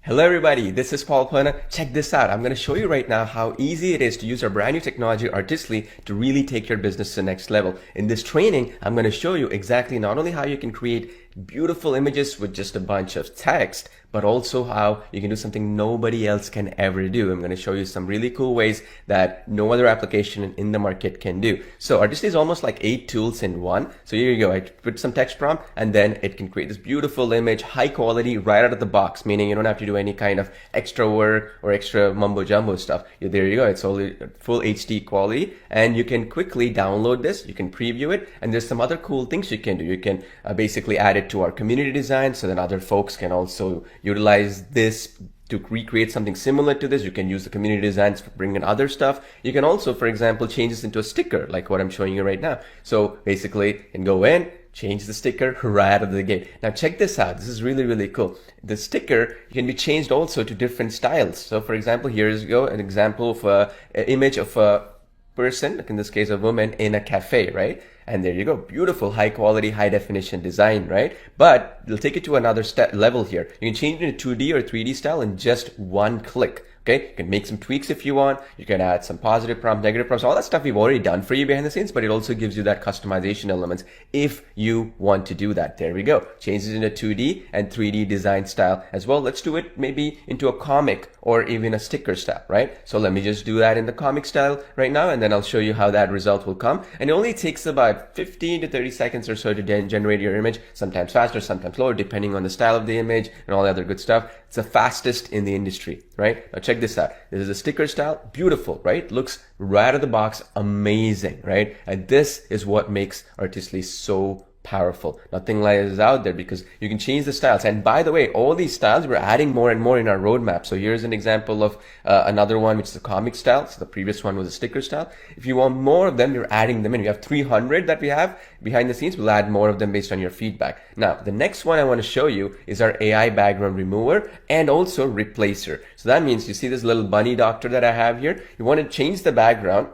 Hello everybody, this is Paul Plana. Check this out. I'm going to show you right now how easy it is to use our brand new technology Artistly to really take your business to the next level. In this training, I'm going to show you exactly not only how you can create beautiful images with just a bunch of text, but also how you can do something nobody else can ever do. I'm going to show you some really cool ways that no other application in the market can do. So Artistly is almost like 8 tools in one. So here you go. I put some text prompt and then it can create this beautiful image, high quality right out of the box, meaning you don't have to do any kind of extra work or extra mumbo jumbo stuff. There you go. It's only full HD quality and you can quickly download this. You can preview it and there's some other cool things you can do. You can basically add it to our community design so that other folks can also utilize this to recreate something similar to this. You can use the community designs for bringing in other stuff. You can also, for example, change this into a sticker like what I'm showing you right now. So basically you can go in, change the sticker right out of the gate. Now check this out. This is really, really cool. The sticker can be changed also to different styles. So for example, here's an example of an image of a person, like in this case a woman, in a cafe, right? And there you go, beautiful, high quality, high definition design, right? But it'll take it to another level here. You can change it into 2D or 3D style in just one click. Okay, you can make some tweaks if you want. You can add some positive prompts, negative prompts, all that stuff we've already done for you behind the scenes, but it also gives you that customization elements if you want to do that. There we go. Changes it into 2D and 3D design style as well. Let's do it maybe into a comic or even a sticker style, right? So let me just do that in the comic style right now, and then I'll show you how that result will come. And it only takes about 15 to 30 seconds or so to generate your image, sometimes faster, sometimes slower, depending on the style of the image and all the other good stuff. It's the fastest in the industry, right? Now check this out. This is a sticker style, beautiful, right? Looks right out of the box, amazing, right? And this is what makes Artistly so powerful. Nothing like this is out there because you can change the styles. And by the way, all these styles we're adding more and more in our roadmap. So here's an example of another one, which is a comic style. So the previous one was a sticker style. If you want more of them, you're adding them in. We have 300 that we have behind the scenes. We'll add more of them based on your feedback. Now, the next one I want to show you is our AI background remover and also replacer. So that means you see this little bunny doctor that I have here. You want to change the background.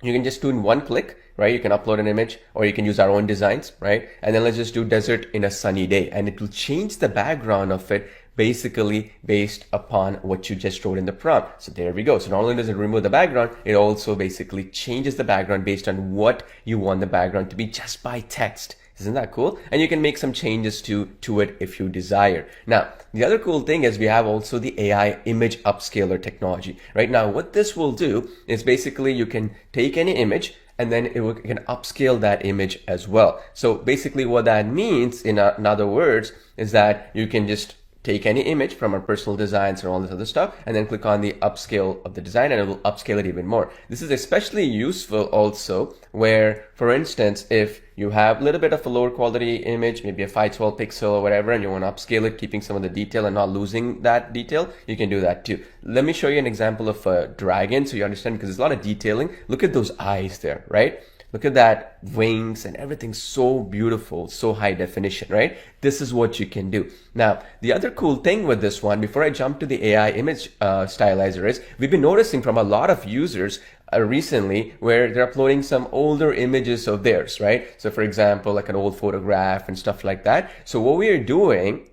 You can just do in one click, right? You can upload an image or you can use our own designs, right? And then let's just do desert in a sunny day and it will change the background of it basically based upon what you just wrote in the prompt. So there we go. So not only does it remove the background, it also basically changes the background based on what you want the background to be just by text. Isn't that cool? And you can make some changes to it if you desire. Now, the other cool thing is we have also the AI image upscaler technology. Right now, what this will do is basically you can take any image and then it can upscale that image as well. So basically what that means in other words is that you can just take any image from our personal designs and all this other stuff and then click on the upscale of the design and it will upscale it even more. This is especially useful also where, for instance, if you have a little bit of a lower quality image, maybe a 512 pixel or whatever, and you want to upscale it, keeping some of the detail and not losing that detail, you can do that too. Let me show you an example of a dragon so you understand because there's a lot of detailing. Look at those eyes there, right? Look at that wings and everything's so beautiful, so high definition, right? This is what you can do. Now, the other cool thing with this one, before I jump to the AI image stylizer is, we've been noticing from a lot of users recently where they're uploading some older images of theirs, right? So for example, like an old photograph and stuff like that. So what we are doing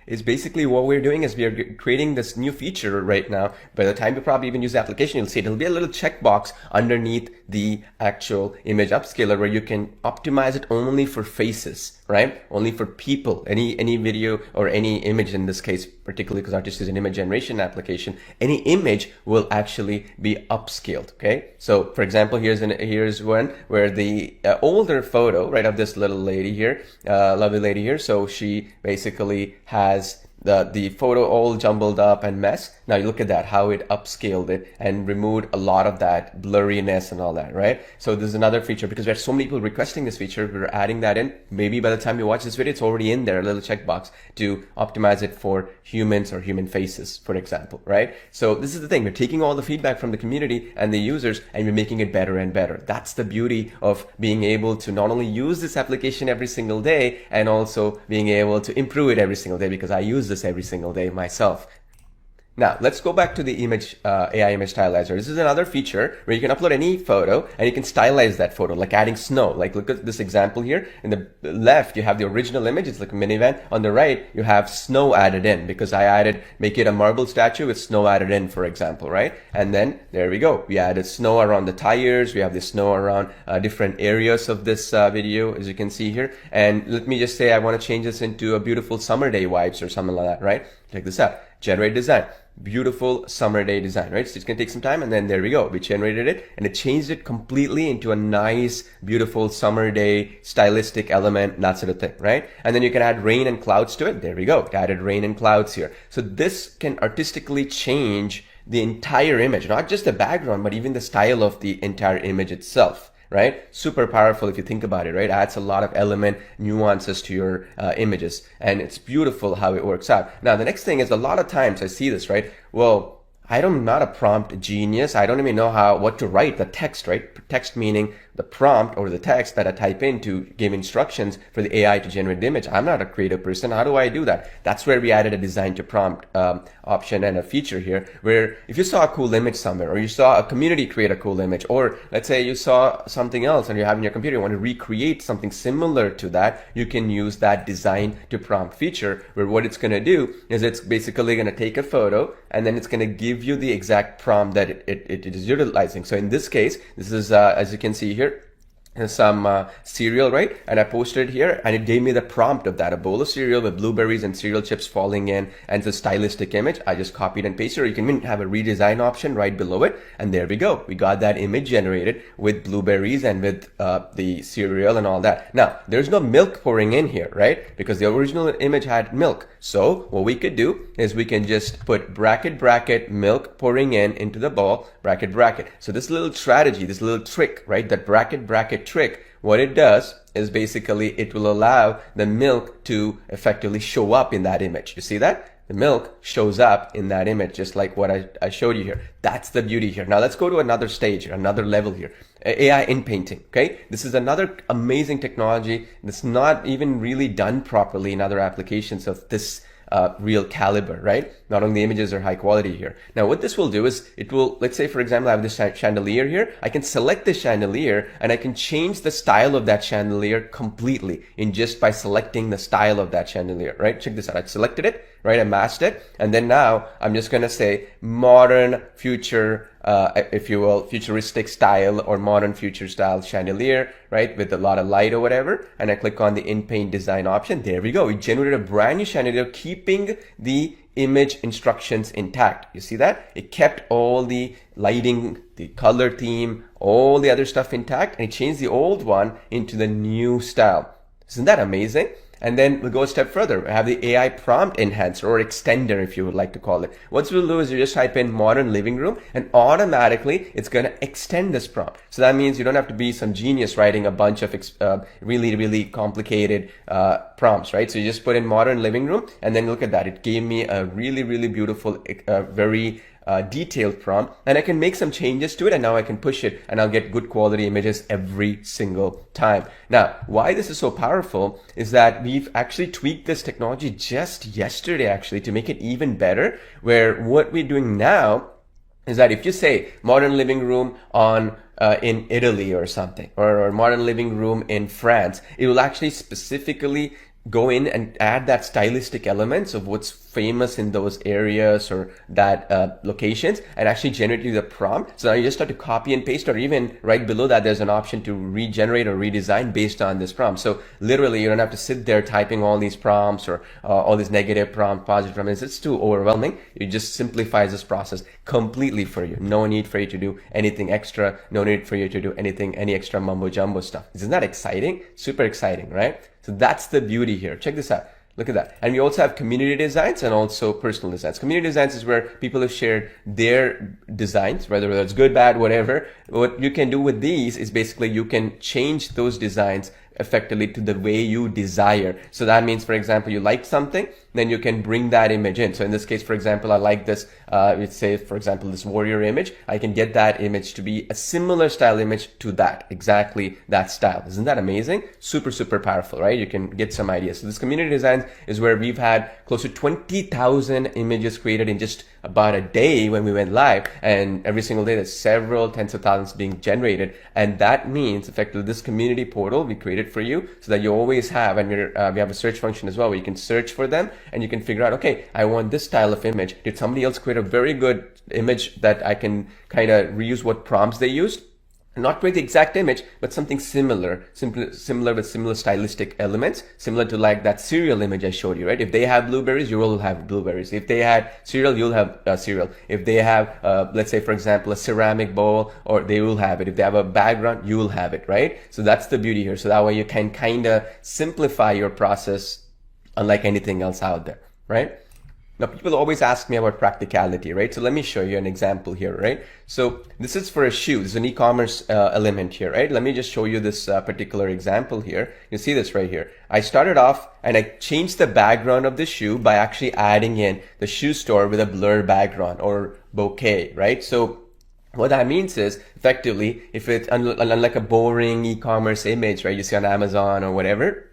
is basically what we're doing is we are creating this new feature right now. By the time you probably even use the application, you'll see it'll be a little checkbox underneath the actual image upscaler where you can optimize it only for faces, right? Only for people, any video or any image in this case, particularly because Artist is an image generation application, any image will actually be upscaled, okay? So for example, here's one where the older photo, right, of this little lady here, lovely lady here. So she basically has the photo all jumbled up and mess. Now you look at that, how it upscaled it and removed a lot of that blurriness and all that, right? So this is another feature because there's so many people requesting this feature. We're adding that in. Maybe by the time you watch this video, it's already in there, a little checkbox to optimize it for humans or human faces, for example, right? So this is the thing. We're taking all the feedback from the community and the users and we're making it better and better. That's the beauty of being able to not only use this application every single day and also being able to improve it every single day because I use this every single day myself. Now, let's go back to the image AI image stylizer. This is another feature where you can upload any photo and you can stylize that photo, like adding snow. Like look at this example here. In the left, you have the original image. It's like a minivan. On the right, you have snow added in because I added, make it a marble statue with snow added in, for example, right? And then there we go. We added snow around the tires. We have the snow around different areas of this video, as you can see here. And let me just say, I want to change this into a beautiful summer day vibes or something like that, right? Check this out. Generate design. Beautiful summer day design, right? So it's gonna take some time, and then there we go. We generated it and it changed it completely into a nice, beautiful summer day stylistic element, that sort of thing, right? And then you can add rain and clouds to it. There we go. It added rain and clouds here. So this can artistically change the entire image, not just the background, but even the style of the entire image itself. Right? Super powerful if you think about it, right? Adds a lot of element nuances to your images, and it's beautiful how it works out. Now, the next thing is a lot of times I see this, right? Well, I'm not a prompt genius. I don't even know what to write the text, right? Text meaning the prompt or the text that I type in to give instructions for the AI to generate the image. I'm not a creative person. How do I do that? That's where we added a design to prompt option and a feature here, where if you saw a cool image somewhere, or you saw a community create a cool image, or let's say you saw something else and you have in your computer, you want to recreate something similar to that, you can use that design to prompt feature, where what it's going to do is it's basically going to take a photo and then it's going to give you the exact prompt that it is utilizing. So in this case, this is as you can see here, some cereal, right? And I posted it here and it gave me the prompt of that, a bowl of cereal with blueberries and cereal chips falling in, and it's a stylistic image. I just copied and pasted, or you can even have a redesign option right below it, and there we go. We got that image generated with blueberries and with the cereal and all that. Now, there's no milk pouring in here, right? Because the original image had milk. So what we could do is we can just put bracket, bracket, milk pouring in into the bowl, bracket, bracket. So this little strategy, this little trick, right? That bracket, bracket trick, what it does is basically it will allow the milk to effectively show up in that image. You see that? The milk shows up in that image, just like what I showed you here. That's the beauty here. Now let's go to another stage here, another level here. AI in painting, okay? This is another amazing technology that's not even really done properly in other applications of this real caliber, right? Not only the images are high quality here. Now what this will do is it will, let's say for example, I have this chandelier here. I can select the chandelier and I can change the style of that chandelier completely in just by selecting the style of that chandelier, right? Check this out. I selected it, right? I masked it. And then now I'm just going to say modern future, if you will, futuristic style or modern future style chandelier, right? With a lot of light or whatever. And I click on the in-paint design option. There we go. We generated a brand new chandelier, keeping the image instructions intact. You see that? It kept all the lighting, the color theme, all the other stuff intact, and it changed the old one into the new style. Isn't that amazing? And then we'll go a step further. We have the AI prompt enhancer or extender, if you would like to call it. What we'll do is you just type in modern living room and automatically it's going to extend this prompt. So that means you don't have to be some genius writing a bunch of really, really complicated prompts, right? So you just put in modern living room and then look at that. It gave me a really, really beautiful, very detailed prompt, and I can make some changes to it, and now I can push it and I'll get good quality images every single time. Now, why this is so powerful is that we've actually tweaked this technology just yesterday actually to make it even better, where what we're doing now is that if you say modern living room on in Italy or something, or modern living room in France, it will actually specifically go in and add that stylistic elements of what's famous in those areas or that locations, and actually generate you the prompt. So now you just have to copy and paste, or even right below that there's an option to regenerate or redesign based on this prompt. So literally you don't have to sit there typing all these prompts or all these negative prompts, positive prompts. It's too overwhelming. It just simplifies this process completely for you. No need for you to do anything extra. No need for you to do any extra mumbo jumbo stuff. Isn't that exciting? Super exciting, right? So that's the beauty here. Check this out. Look at that. And we also have community designs and also personal designs. Community designs is where people have shared their designs, whether it's good, bad, whatever. What you can do with these is basically you can change those designs effectively to the way you desire. So that means, for example, you liked something then you can bring that image in. So in this case, for example, I like this, let's say, for example, this warrior image. I can get that image to be a similar style image to that, exactly that style. Isn't that amazing? Super, super powerful, right? You can get some ideas. So this community design is where we've had close to 20,000 images created in just about a day when we went live, and every single day there's several tens of thousands being generated. And that means effectively this community portal we created for you so that you always have, and we have a search function as well where you can search for them and you can figure out, okay, I want this style of image. Did somebody else create a very good image that I can kind of reuse what prompts they used? Not quite the exact image, but something similar with similar stylistic elements, similar to like that cereal image I showed you, right? If they have blueberries, you will have blueberries. If they had cereal, you'll have cereal. If they have, let's say, for example, a ceramic bowl, or they will have it. If they have a background, you will have it, right? So that's the beauty here. So that way you can kind of simplify your process unlike anything else out there, right? Now, people always ask me about practicality, right? So let me show you an example here, right? So this is for a shoe. This is an e-commerce element here, right? Let me just show you this particular example here. You see this right here. I started off and I changed the background of the shoe by actually adding in the shoe store with a blur background or bokeh, right? So what that means is effectively, if it's unlike a boring e-commerce image, right? You see on Amazon or whatever,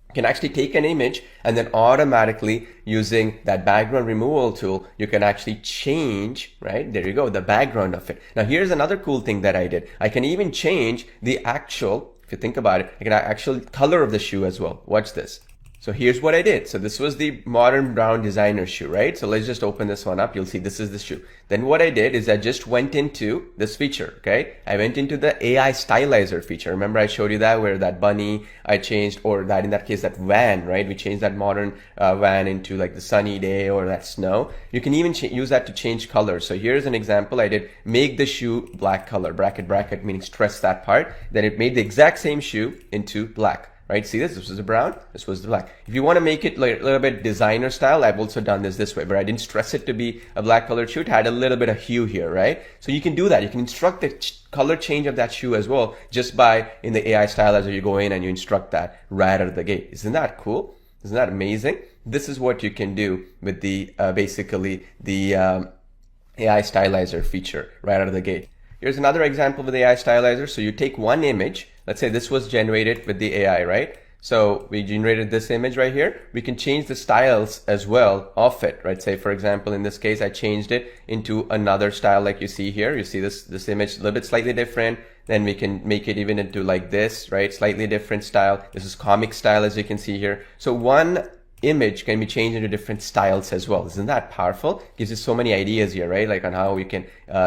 you can actually take an image and then automatically using that background removal tool, you can actually change, right? There you go, the background of it. Now here's another cool thing that I did. I can even change the actual, if you think about it, I can actual color of the shoe as well. Watch this. So here's what I did. So this was the modern brown designer shoe, right? So let's just open this one up. You'll see this is the shoe. Then what I did is I just went into this feature, okay? I went into the AI stylizer feature. Remember I showed you that where that bunny I changed, or that in that case, that van, right? We changed that modern van into like the sunny day or that snow. You can even use that to change colors. So here's an example. I did make the shoe black color, bracket, meaning stress that part. Then it made the exact same shoe into black. Right? See this? This was the brown. This was the black. If you want to make it like a little bit designer style, I've also done this way, but I didn't stress it to be a black colored shoe. It had a little bit of hue here, right? So you can do that. You can instruct the color change of that shoe as well, just by in the AI stylizer, you go in and you instruct that right out of the gate. Isn't that cool? Isn't that amazing? This is what you can do with the basically the AI stylizer feature right out of the gate. Here's another example with the AI stylizer. So you take one image. Let's say this was generated with the AI, right? So we generated this image right here. We can change the styles as well of it, right? Say, for example, in this case, I changed it into another style like you see here. You see this image a little bit slightly different. Then we can make it even into like this, right? Slightly different style. This is comic style, as you can see here. So one image can be changed into different styles as well. Isn't that powerful? Gives you so many ideas here, right? Like on how we can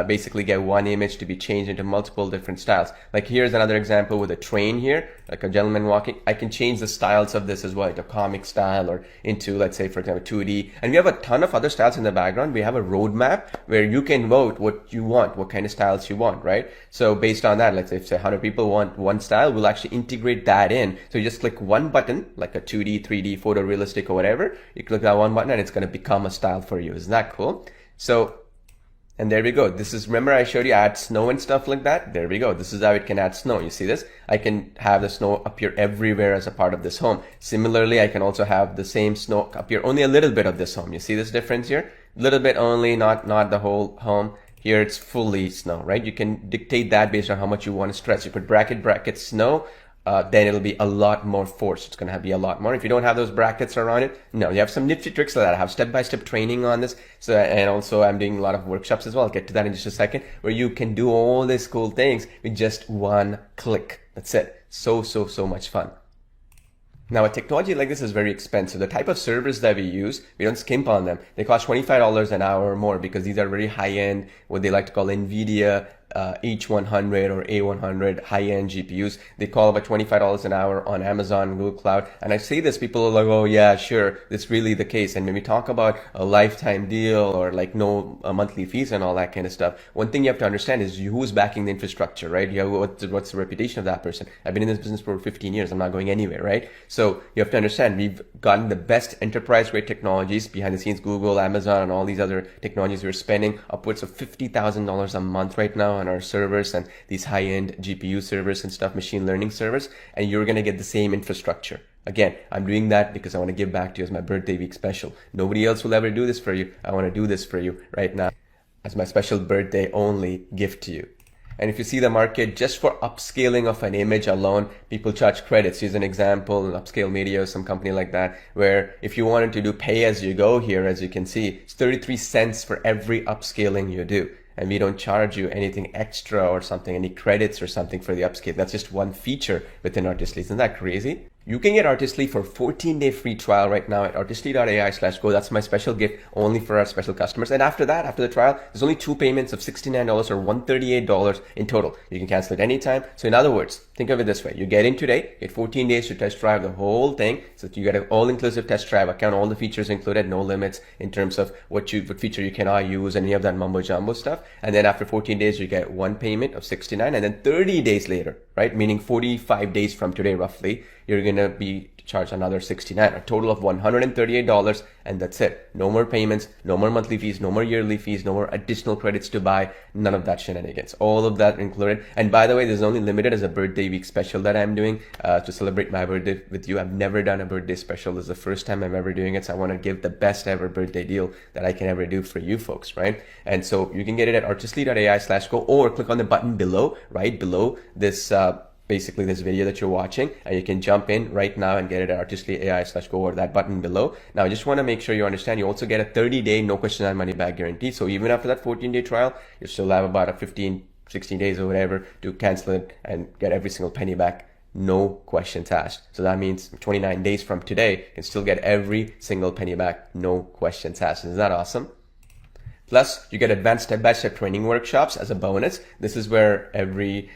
basically get one image to be changed into multiple different styles. Like here's another example with a train here, like a gentleman walking. I can change the styles of this as well, into comic style or into, let's say, for example, 2D. And we have a ton of other styles in the background. We have a roadmap where you can vote what you want, what kind of styles you want, right? So based on that, let's say if 100 people want one style, we'll actually integrate that in. So you just click one button, like a 2D, 3D, photorealistic or whatever. You click that one button and it's going to become a style for you. Isn't that cool? So, and there we go. This is, remember I showed you add snow and stuff like that? There we go. This is how it can add snow. You see this? I can have the snow appear everywhere as a part of this home. Similarly, I can also have the same snow appear only a little bit of this home. You see this difference here? A little bit only, not the whole home. Here it's fully snow, right? You can dictate that based on how much you want to stress. You put bracket snow, then it'll be a lot more force. It's going to be a lot more. If you don't have those brackets around it, no, you have some nifty tricks like that. I have step-by-step training on this. So, and also I'm doing a lot of workshops as well. I'll get to that in just a second, where you can do all these cool things with just one click. That's it. So much fun. Now, a technology like this is very expensive. The type of servers that we use, we don't skimp on them. They cost $25 an hour or more because these are very high-end, what they like to call NVIDIA H100 or A100 high-end GPUs. They call about $25 an hour on Amazon, Google Cloud. And I say this, people are like, oh yeah, sure, that's really the case. And when we talk about a lifetime deal or like no monthly fees and all that kind of stuff, one thing you have to understand is who's backing the infrastructure, right? You have, what's the reputation of that person? I've been in this business for 15 years. I'm not going anywhere, right? So you have to understand we've gotten the best enterprise-grade technologies behind the scenes, Google, Amazon, and all these other technologies. We're spending upwards of $50,000 a month right now on our servers and these high-end GPU servers and stuff, machine learning servers, and you're going to get the same infrastructure, Again, I'm doing that because I want to give back to you as my birthday week special. Nobody else will ever do this for you. I want to do this for you right now as my special birthday only gift to you. And if you see the market, just for upscaling of an image alone, people charge credits. Here's an example, an Upscale Media or some company like that, where if you wanted to do pay as you go here, as you can see, it's 33 cents for every upscaling you do. And we don't charge you anything extra or something, any credits or something for the upscale. That's just one feature within Artistly. Isn't that crazy? You can get Artistly for 14-day free trial right now at artistly.ai/go. That's my special gift only for our special customers. And after that, after the trial, there's only 2 payments of $69 or $138 in total. You can cancel it anytime. So in other words, think of it this way. You get in today, get 14 days to test drive the whole thing. So you get an all-inclusive test drive account, all the features included, no limits in terms of what feature you cannot use, any of that mumbo jumbo stuff. And then after 14 days, you get 1 payment of $69. And then 30 days later, right? Meaning 45 days from today, roughly, you're going to be charged another $69, a total of $138, and that's it. No more payments, no more monthly fees, no more yearly fees, no more additional credits to buy, none of that shenanigans. All of that included. And by the way, this is only limited as a birthday week special that I'm doing to celebrate my birthday with you. I've never done a birthday special. This is the first time I'm ever doing it, so I want to give the best ever birthday deal that I can ever do for you folks, right? And so you can get it at artistly.ai/go or click on the button below, right below this basically this video that you're watching, and you can jump in right now and get it at artistly.ai/go or that button below. Now I just want to make sure you understand you also get a 30-day no question and money back guarantee. So even after that 14-day trial, you still have about a 15, 16 days or whatever to cancel it and get every single penny back. No questions asked. So that means 29 days from today, you can still get every single penny back. No questions asked. Isn't that awesome? Plus, you get advanced step-by-step training workshops as a bonus. This is where every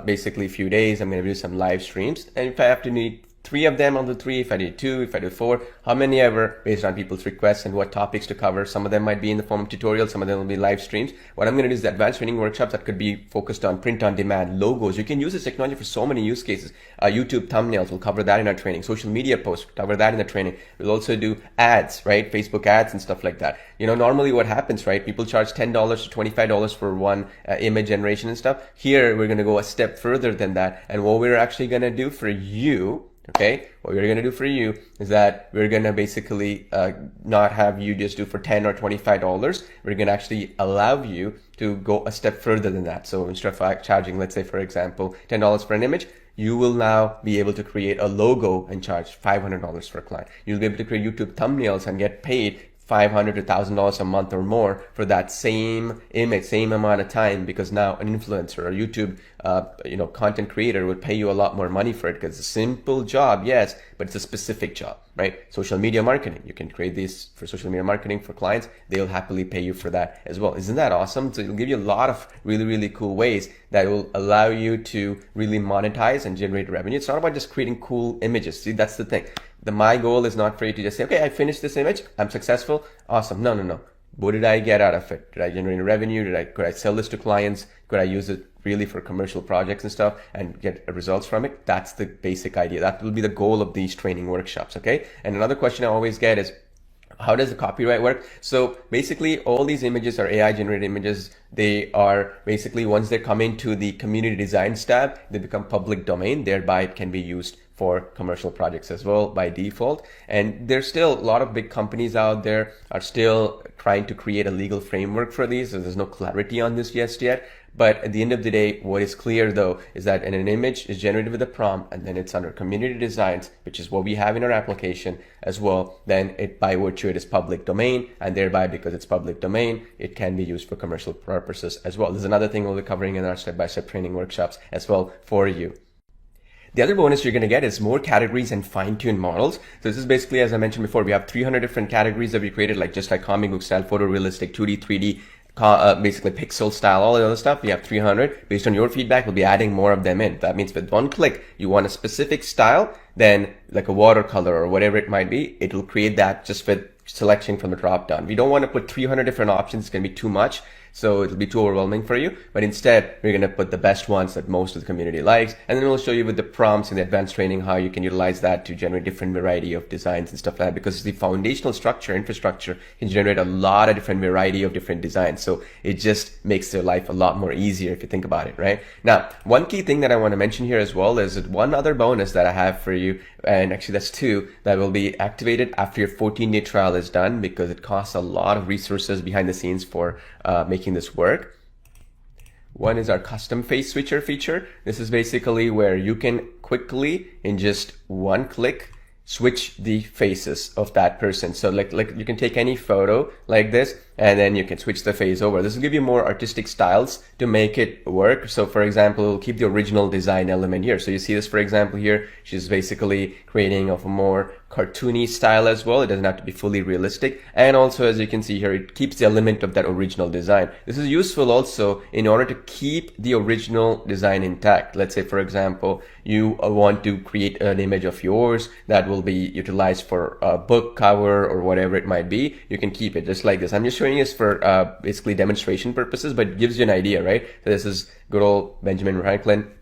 basically few days I'm going to do some live streams. And if I have to need 3 of them, I'll do 3. If I do 2, if I do 4, how many ever, based on people's requests and what topics to cover. Some of them might be in the form of tutorials, some of them will be live streams. What I'm going to do is advanced training workshops that could be focused on print on demand, logos. You can use this technology for so many use cases. YouTube thumbnails, we'll cover that in our training. Social media posts, cover that in the training. We'll also do ads, right? Facebook ads and stuff like that. You know, normally what happens, right? People charge $10 to $25 for one image generation and stuff. Here, we're going to go a step further than that. And what we're actually going to do for you, okay, what we're going to do for you is that we're going to basically not have you just do for $10 or $25. We're going to actually allow you to go a step further than that. So instead of charging, let's say, for example, $10 for an image, you will now be able to create a logo and charge $500 for a client. You'll be able to create YouTube thumbnails and get paid $500 to $1,000 a month or more for that same image, same amount of time, because now an influencer or YouTube, content creator would pay you a lot more money for it because it's a simple job, yes, but it's a specific job, right? Social media marketing. You can create these for social media marketing for clients. They'll happily pay you for that as well. Isn't that awesome? So it'll give you a lot of really, really cool ways that will allow you to really monetize and generate revenue. It's not about just creating cool images. See, that's the thing. My goal is not for you to just say, okay, I finished this image, I'm successful, awesome. No. What did I get out of it? Did I generate revenue? Could I sell this to clients? Could I use it really for commercial projects and stuff and get results from it? That's the basic idea. That will be the goal of these training workshops, okay? And another question I always get is, how does the copyright work? So basically all these images are AI generated images. They are basically, once they come into the community designs tab, they become public domain. Thereby it can be used for commercial projects as well by default. And there's still a lot of big companies out there are still trying to create a legal framework for these. So there's no clarity on this just yet. But at the end of the day, what is clear though is that an image is generated with a prompt and then it's under community designs, which is what we have in our application as well. Then it, by virtue, it is public domain, and thereby, because it's public domain, it can be used for commercial purposes as well. There's another thing we'll be covering in our step-by-step training workshops as well for you. The other bonus you're going to get is more categories and fine-tuned models. So this is basically, as I mentioned before, we have 300 different categories that we created, like just like comic book style, photorealistic, 2D, 3D, basically pixel style, all the other stuff. We have 300. Based on your feedback, we'll be adding more of them in. That means with one click, you want a specific style, then like a watercolor or whatever it might be, it will create that just with selection from the drop down. We don't want to put 300 different options. It's going to be too much. So it'll be too overwhelming for you. But instead, we're going to put the best ones that most of the community likes. And then we'll show you with the prompts and the advanced training how you can utilize that to generate different variety of designs and stuff like that. Because the foundational structure, infrastructure can generate a lot of different variety of different designs. So it just makes your life a lot more easier if you think about it, right? Now, one key thing that I want to mention here as well is one other bonus that I have for you. And actually that's two that will be activated after your 14-day trial is done, because it costs a lot of resources behind the scenes for making this work. One is our custom face switcher feature. This is basically where you can quickly, in just one click, switch the faces of that person. So like you can take any photo like this, and then you can switch the face over. This will give you more artistic styles to make it work. So for example, it'll keep the original design element here. So you see this, for example, here, she's basically creating of a more cartoony style as well. It doesn't have to be fully realistic. And also, as you can see here, it keeps the element of that original design. This is useful also in order to keep the original design intact. Let's say, for example, you want to create an image of yours that will be utilized for a book cover or whatever it might be. You can keep it just like this. I'm just showing this for basically demonstration purposes, but it gives you an idea, right? So this is good old Benjamin Franklin.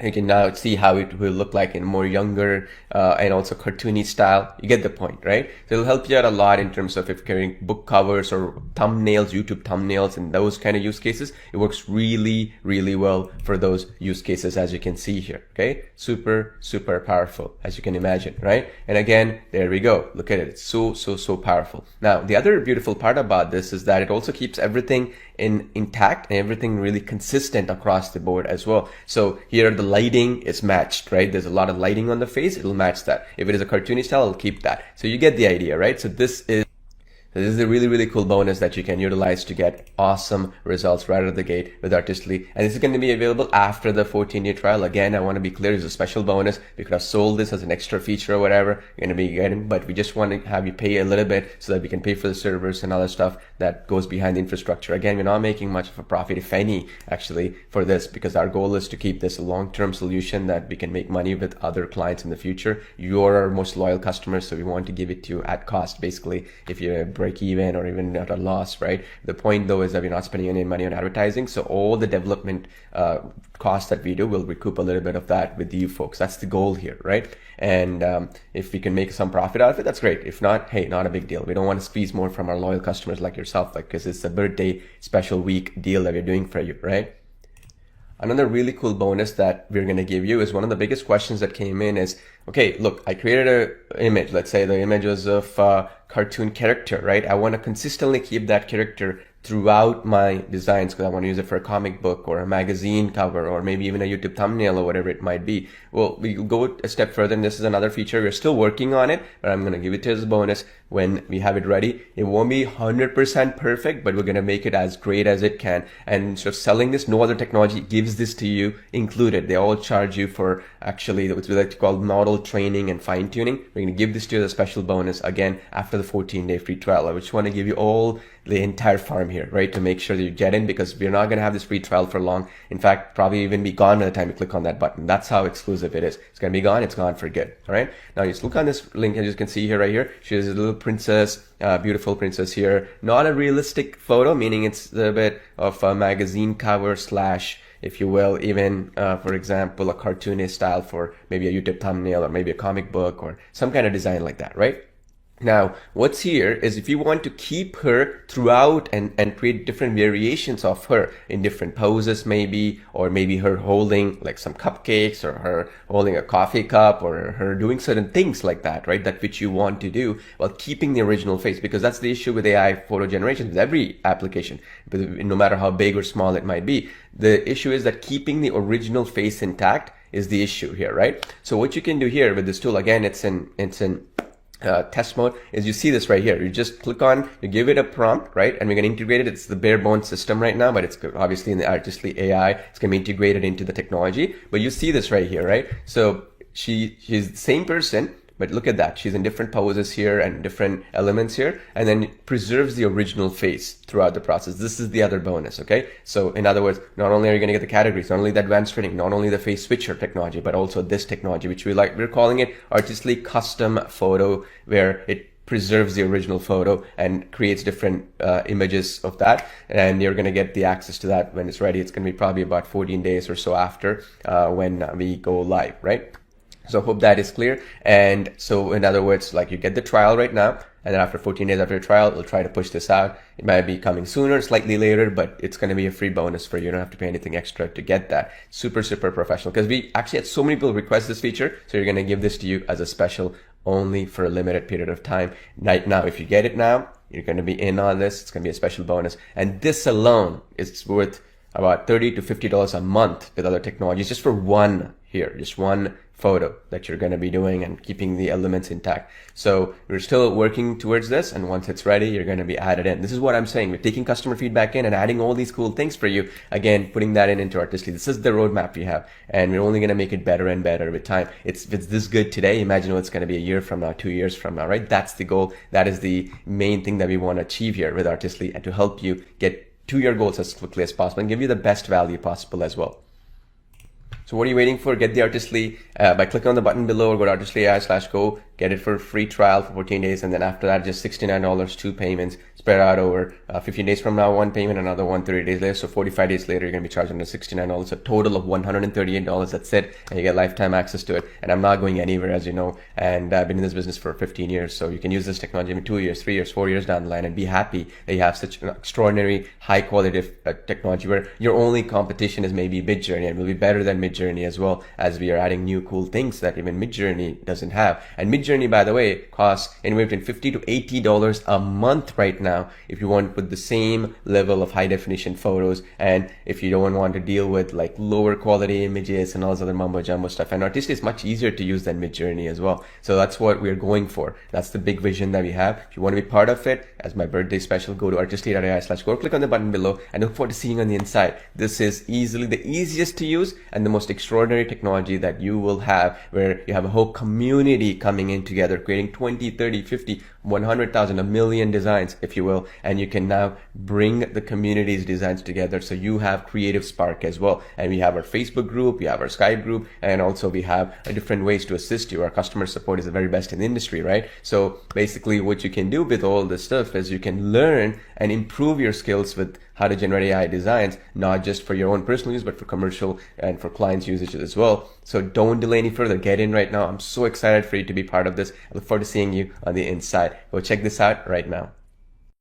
You can now see how it will look like in more younger and also cartoony style. You get the point, right? So it'll help you out a lot in terms of if you're carrying book covers or thumbnails, YouTube thumbnails, and those kind of use cases. It works really, really well for those use cases, as you can see here. Okay, super, super powerful, as you can imagine, right? And again, there we go. Look at it. It's so powerful. Now, the other beautiful part about this is that it also keeps everything intact and everything really consistent across the board as well. So here the lighting is matched, right? There's a lot of lighting on the face, it'll match that. If it is a cartoony style, it'll keep that. So you get the idea, right? So this is a really, really cool bonus that you can utilize to get awesome results right out of the gate with Artistly. And this is going to be available after the 14-day trial. Again, I want to be clear, it's a special bonus. We could have sold this as an extra feature or whatever you're going to be getting, but we just want to have you pay a little bit so that we can pay for the servers and other stuff that goes behind the infrastructure. Again, we're not making much of a profit, if any, actually, for this, because our goal is to keep this a long-term solution that we can make money with other clients in the future. You're our most loyal customers, so we want to give it to you at cost, basically, if you're break even or even at a loss, right? The point though is that we're not spending any money on advertising, so all the development costs that we do will recoup a little bit of that with you folks. That's the goal here, right? And if we can make some profit out of it, that's great. If not, hey, not a big deal. We don't want to squeeze more from our loyal customers like yourself, like, because it's a birthday special week deal that we're doing for you, right? Another really cool bonus that we're going to give you is one of the biggest questions that came in is, okay, look, I created an image. Let's say the image was of a cartoon character, right? I want to consistently keep that character throughout my designs because I want to use it for a comic book or a magazine cover or maybe even a YouTube thumbnail or whatever it might be. Well, we go a step further, and this is another feature. We're still working on it, but I'm going to give it to you as a bonus when we have it ready. It won't be 100% perfect, but we're going to make it as great as it can. And instead of selling this, no other technology gives this to you included. They all charge you for actually what we like to call model training and fine tuning. We're going to give this to you as a special bonus again after the 14-day free trial. I just want to give you all the entire farm here, right, to make sure that you get in, because we're not going to have this free trial for long. In fact, probably even be gone by the time you click on that button. That's how exclusive it is. It's going to be gone. It's gone for good. All right. Now you just look on this link, as you can see here, right here. She's a little princess, beautiful princess here. Not a realistic photo, meaning it's a bit of a magazine cover slash, if you will, even, for example, a cartoonist style for maybe a YouTube thumbnail or maybe a comic book or some kind of design like that, right? Now, what's here is if you want to keep her throughout and create different variations of her in different poses maybe, or maybe her holding like some cupcakes or her holding a coffee cup or her doing certain things like that, right? That which you want to do while keeping the original face, because that's the issue with AI photo generation with every application, no matter how big or small it might be. The issue is that keeping the original face intact is the issue here, right? So what you can do here with this tool, again, it's in test mode, is you see this right here. You just click on, you give it a prompt, right? And we're going to integrate it. It's the bare bones system right now, but it's obviously in the Artistly AI. It's going to be integrated into the technology. But you see this right here, right? So she's the same person, but look at that. She's in different poses here and different elements here, and then it preserves the original face throughout the process. This is the other bonus, okay? So in other words, not only are you going to get the categories, not only the advanced training, not only the face switcher technology, but also this technology, which we're calling it Artistly Custom Photo, where it preserves the original photo and creates different images of that, and you're going to get the access to that when it's ready. It's going to be probably about 14 days or so after when we go live, right? So hope that is clear. And so in other words, like you get the trial right now, and then after 14 days after your trial, we'll try to push this out. It might be coming sooner, slightly later, but it's going to be a free bonus for you. You don't have to pay anything extra to get that. Super, super professional, because we actually had so many people request this feature. So you're going to give this to you as a special only for a limited period of time. Right now, if you get it now, you're going to be in on this. It's going to be a special bonus. And this alone is worth about $30 to $50 a month with other technologies just for one here, just one photo that you're going to be doing and keeping the elements intact. So we're still working towards this, and once it's ready, you're going to be added in. This is what I'm saying. We're taking customer feedback in and adding all these cool things for you. Again, putting that into Artistly. This is the roadmap we have, and we're only going to make it better and better with time. If it's this good today, imagine what it's going to be a year from now, 2 years from now, right? That's the goal. That is the main thing that we want to achieve here with Artistly, and to help you get to your goals as quickly as possible and give you the best value possible as well. So what are you waiting for? Get the Artistly by clicking on the button below, or go to artistly.ai/go, get it for a free trial for 14 days, and then after that, just $69, 2 payments spread out over 15 days from now, 1 payment, another one 30 days later. So 45 days later, you're going to be charged under $69, a total of $138. That's it, and you get lifetime access to it. And I'm not going anywhere, as you know, and I've been in this business for 15 years, so you can use this technology in 2 years, 3 years, 4 years down the line and be happy that you have such an extraordinary, high quality technology where your only competition is maybe Midjourney, and will be better than Midjourney as well, as we are adding new cool things that even Midjourney doesn't have. And Midjourney, by the way, costs anywhere between $50 to $80 a month right now if you want to put the same level of high definition photos, and if you don't want to deal with like lower quality images and all this other mumbo jumbo stuff. And Artistly is much easier to use than Midjourney as well. So that's what we're going for. That's the big vision that we have. If you want to be part of it, as my birthday special, go to artistly.ai/go, click on the button below, and look forward to seeing you on the inside. This is easily the easiest to use and the most extraordinary technology that you will have, where you have a whole community coming in together, creating 20, 30, 50, 100,000, a million designs, if you will, and you can now bring the community's designs together, so you have creative spark as well. And we have our Facebook group, we have our Skype group, and also we have different ways to assist you. Our customer support is the very best in the industry, right? So basically what you can do with all this stuff is you can learn and improve your skills with how to generate AI designs, not just for your own personal use, but for commercial and for clients' usage as well. So don't delay any further. Get in right now. I'm so excited for you to be part of this. I look forward to seeing you on the inside. Go check this out right now.